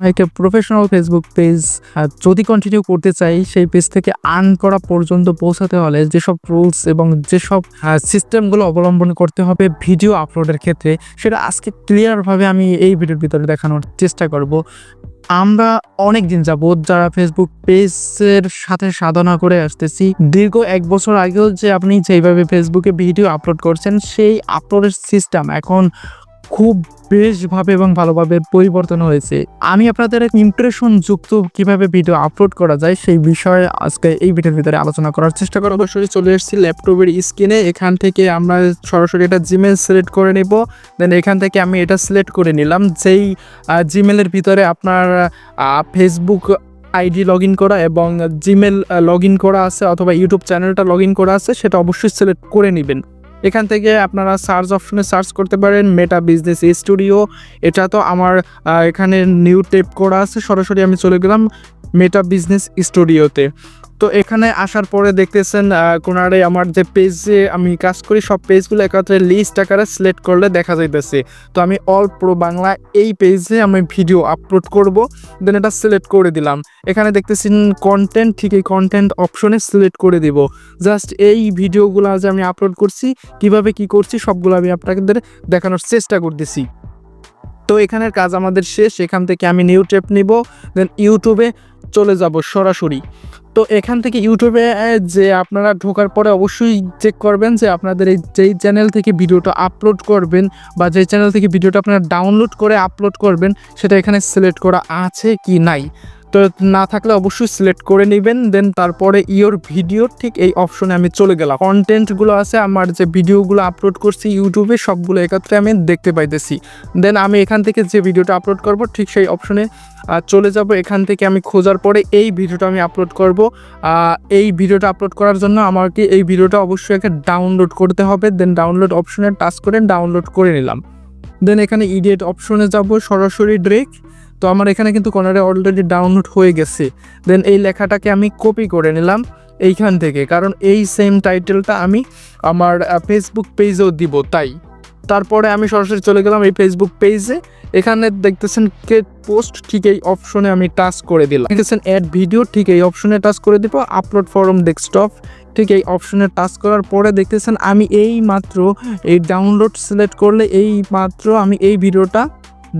একটা professional Facebook page যদি continue করতে চাই, সেই পেজ থেকে আর্ন করা পর্যন্ত পৌঁছাতে হলে যেসব রুলস এবং যেসব সিস্টেমগুলো অবলম্বন করতে হবে ভিডিও আপলোডের ক্ষেত্রে, সেটা আজকে ক্লিয়ারভাবে আমি এই ভিডিওর ভিতরে দেখানোর চেষ্টা করব। আমরা অনেক দিন যাবত যারা ফেসবুক পেজের সাথে সাধনা করে আসতেছি, দীর্ঘ 1 বছর আগেও যে আপনি যেইভাবে ফেসবুকে ভিডিও আপলোড করছেন, সেই আপলোডের সিস্টেম এখন খুব বেশভাবে এবং ভালোভাবে পরিবর্তন হয়েছে। আমি আপনাদের ইমপ্রেশন যুক্ত কিভাবে ভিডিও আপলোড করা যায় সেই বিষয়ে আজকে এই ভিডিওর ভিতরে আলোচনা করার চেষ্টা করব। সরাসরি চলে এসেছি ল্যাপটপের স্ক্রিনে। এখান থেকে আমরা সরাসরি এটা জিমেল সিলেক্ট করে নেব। দেন এখান থেকে আমি এটা সিলেক্ট করে নিলাম। যেই জিমেলের ভিতরে আপনার ফেসবুক আইডি লগ ইন করা এবং জিমেল লগ ইন করা আছে অথবা ইউটিউব চ্যানেলটা লগ ইন করা আছে, সেটা অবশ্যই সিলেক্ট করে নেবেন। এখান থেকে আপনারা সার্চ অপশনে সার্চ করতে পারেন মেটা বিজনেস স্টুডিও। এটা তো আমার এখানে নিউ ট্যাব করা আছে, সরাসরি আমি চলে গেলাম মেটা বিজনেস স্টুডিওতে। তো এখানে আসার পরে দেখতেছেন কোনারে আমার যে পেজে আমি কাজ করি সব পেজগুলো একত্রে লিস্ট আকারে সিলেক্ট করলে দেখা যাইতেছে। তো আমি অল প্রো বাংলা এই পেজে আমি ভিডিও আপলোড করব। দেন এটা সিলেক্ট করে দিলাম। এখানে দেখতেছেন কন্টেন্ট, ঠিক এই কন্টেন্ট অপশনে সিলেক্ট করে দিব। জাস্ট এই ভিডিওগুলো যে আমি আপলোড করছি, কিভাবে কি করছি সবগুলো আমি আপনাদের দেখানোর চেষ্টা করতেছি। তো এখানের কাজ আমাদের শেষ। এখান থেকে আমি নিউ ট্যাব নিব, দেন ইউটিউবে চলে যাব সরাসরি। তো এখান থেকে ইউটিউবে যে আপনারা ঢোকার পরে অবশ্যই চেক করবেন যে আপনাদের যেই চ্যানেল থেকে ভিডিওটা আপলোড করবেন বা যেই চ্যানেল থেকে ভিডিওটা আপনারা ডাউনলোড করে আপলোড করবেন, সেটা এখানে সিলেক্ট করা আছে কি নাই। তো না থাকলে অবশ্যই সিলেক্ট করে নেবেন। দেন তারপরে ইওর ভিডিও, ঠিক এই অপশনে আমি চলে গেলাম। কন্টেন্টগুলো আছে আমার যে ভিডিওগুলো আপলোড করছি ইউটিউবে, সবগুলো একত্রে আমি দেখতে পাইতেছি। দেন আমি এখান থেকে যে ভিডিওটা আপলোড করব ঠিক সেই অপশনে চলে যাব। এখান থেকে আমি খোঁজার পরে এই ভিডিওটা আমি আপলোড করব। এই ভিডিওটা আপলোড করার জন্য আমাকে এই ভিডিওটা অবশ্যই একটা ডাউনলোড করতে হবে। দেন ডাউনলোড অপশনে টাচ করে ডাউনলোড করে নিলাম। দেন এখানে ইডিট অপশনে যাব সরাসরি ডিরেক্ট। তো আমার এখানে কিন্তু কর্নারে অলরেডি ডাউনলোড হয়ে গেছে। দেন এই লেখাটাকে আমি কপি করে নিলাম এইখান থেকে, কারণ এই সেম টাইটেলটা আমি আমার ফেসবুক পেজেও দিব তাই। তারপরে আমি সরাসরি চলে গেলাম এই ফেসবুক পেজে। এখানে দেখতেছেন ক্রিয়েট পোস্ট, ঠিক এই অপশনে আমি টাচ করে দিলাম। দেখতেছেন অ্যাড ভিডিও, ঠিক এই অপশনে টাচ করে দিব। আপলোড ফরম ডেস্কটপ, ঠিক এই অপশনে টাচ করার পরে দেখতেছেন আমি এই মাত্র এই ডাউনলোড সিলেক্ট করলে এই মাত্র আমি এই ভিডিওটা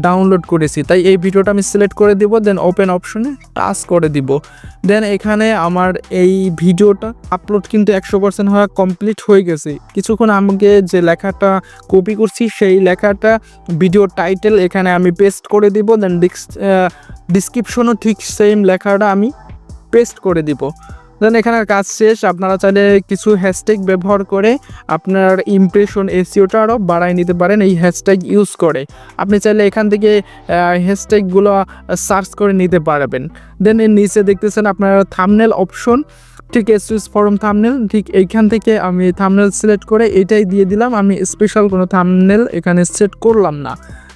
ডাউনলোড করেছি, তাই এই ভিডিওটা আমি সিলেক্ট করে দিব। দেন ওপেন অপশনে টাচ করে দিব। দেন এখানে আমার এই ভিডিওটা আপলোড কিন্তু 100% হওয়া কমপ্লিট হয়ে গেছে। কিছুক্ষণ আমাকে যে লেখাটা কপি করছি সেই লেখাটা ভিডিও টাইটেল এখানে আমি পেস্ট করে দিব। দেন ডিসক্রিপশনও ঠিক সেম লেখাটা আমি পেস্ট করে দিব। দেন এখানের কাজ শেষ। আপনারা চাইলে কিছু হ্যাশট্যাগ ব্যবহার করে আপনার ইমপ্রেশন এসইওটা আরও বাড়ায় নিতে পারেন এই হ্যাশট্যাগ ইউজ করে। আপনি চাইলে এখান থেকে হ্যাশট্যাগুলো সার্চ করে নিতে পারবেন। দেন এর নিচে দেখতেছেন আপনার থাম্বনেল অপশন, ঠিক চুজ ফরম থাম্বনেল, ঠিক এইখান থেকে আমি থাম্বনেল সিলেক্ট করে এটাই দিয়ে দিলাম। আমি স্পেশাল কোনো থাম্বনেল এখানে সেট করলাম না।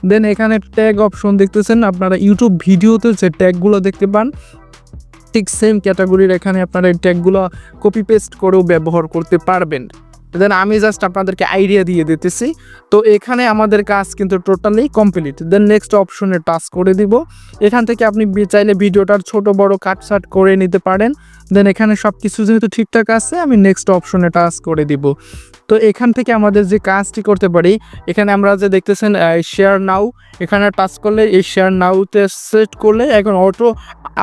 দেন এখানে ট্যাগ অপশন দেখতেছেন, আপনারা ইউটিউব ভিডিওতে যে ট্যাগগুলো দেখতে পান ঠিক সেম ক্যাটাগরির এখানে আপনারা এই ট্যাগগুলো কপি পেস্ট করেও ব্যবহার করতে পারবেন। দেন আমি জাস্ট আপনাদেরকে আইডিয়া দিয়ে দিতেছি। তো এখানে আমাদের কাজ কিন্তু টোটালি কমপ্লিট। দেন নেক্সট অপশনে টাচ করে দিব। এখান থেকে আপনি চাইলে ভিডিওটার ছোট বড় কাটছাট করে নিতে পারেন। দেন এখানে সব কিছু যেহেতু ঠিকঠাক আছে, আমি নেক্সট অপশনে টাচ করে দিব। তো এখান থেকে আমাদের যে কাজটি করতে পারি, এখানে আমরা যে দেখতেছেন শেয়ার নাও, এখানে টাচ করলে এই শেয়ার নাওতে সেট করলে এখন অটো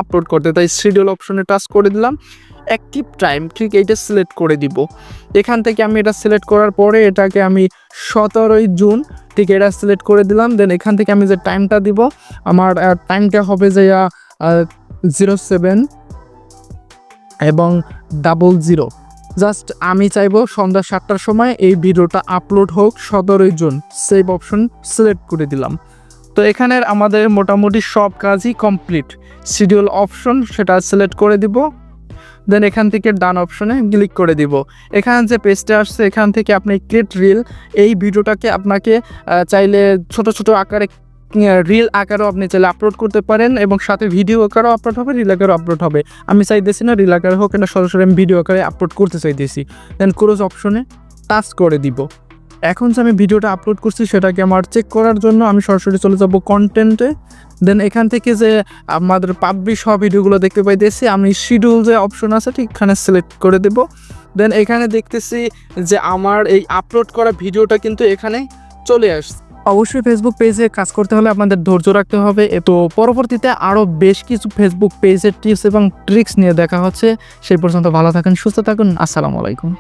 আপলোড করতে, তাই শিডিউল অপশনে টাচ করে দিলাম। অ্যাক্টিভ টাইম, ঠিক এইটা সিলেক্ট করে দিব। এখান থেকে আমি এটা সিলেক্ট করার পরে এটাকে আমি 17ই জুন ঠিক এটা সিলেক্ট করে দিলাম। দেন এখান থেকে আমি যে টাইমটা দিব, আমার টাইমটা হবে যে 07 এবং 00। জাস্ট আমি চাইবো সন্ধ্যা 7টার সময় এই ভিডিওটা আপলোড হোক, 17ই জুন। সেভ অপশন সিলেক্ট করে দিলাম। তো এখানের আমাদের মোটামুটি সব কাজই কমপ্লিট। শিডিউল অপশন সেটা সিলেক্ট করে দিব। দেন এখান থেকে ডান অপশনে ক্লিক করে দিব। এখানে যে পেজটা আসছে এখান থেকে আপনি ক্রিয়েট রিল, এই ভিডিওটাকে আপনাকে চাইলে ছোট ছোট আকারে রিল আকারেও আপনি চাইলে আপলোড করতে পারেন এবং সাথে ভিডিও আকারেও আপলোড হবে, রিল আকারেও আপলোড হবে। আমি চাইতেছি না রিল আকারে হোক, এটা সরাসরি আমি ভিডিও আকারে আপলোড করতে চাইতেছি। দেন ক্লোজ অপশনে টাচ করে দিব। এখন যে আমি ভিডিওটা আপলোড করছি সেটাকে আমার চেক করার জন্য আমি সরাসরি চলে যাব কন্টেন্টে। দেন এখান থেকে যে আমাদের পাবলিশ হওয়া ভিডিওগুলো দেখতে পাইতেছি, আমি শিডিউল যে অপশন আছে ঠিক এখানে সিলেক্ট করে দেব। দেন এখানে দেখতেছি যে আমার এই আপলোড করা ভিডিওটা কিন্তু এখানে চলে আসছে। অবশ্যই ফেসবুক পেজে কাজ করতে হলে আপনাদের ধৈর্য রাখতে হবে। তো পরবর্তীতে আরও বেশ কিছু ফেসবুক পেজের টিপস এবং ট্রিক্স নিয়ে দেখা হচ্ছে। সেই পর্যন্ত ভালো থাকুন, সুস্থ থাকুন। আসসালামু আলাইকুম।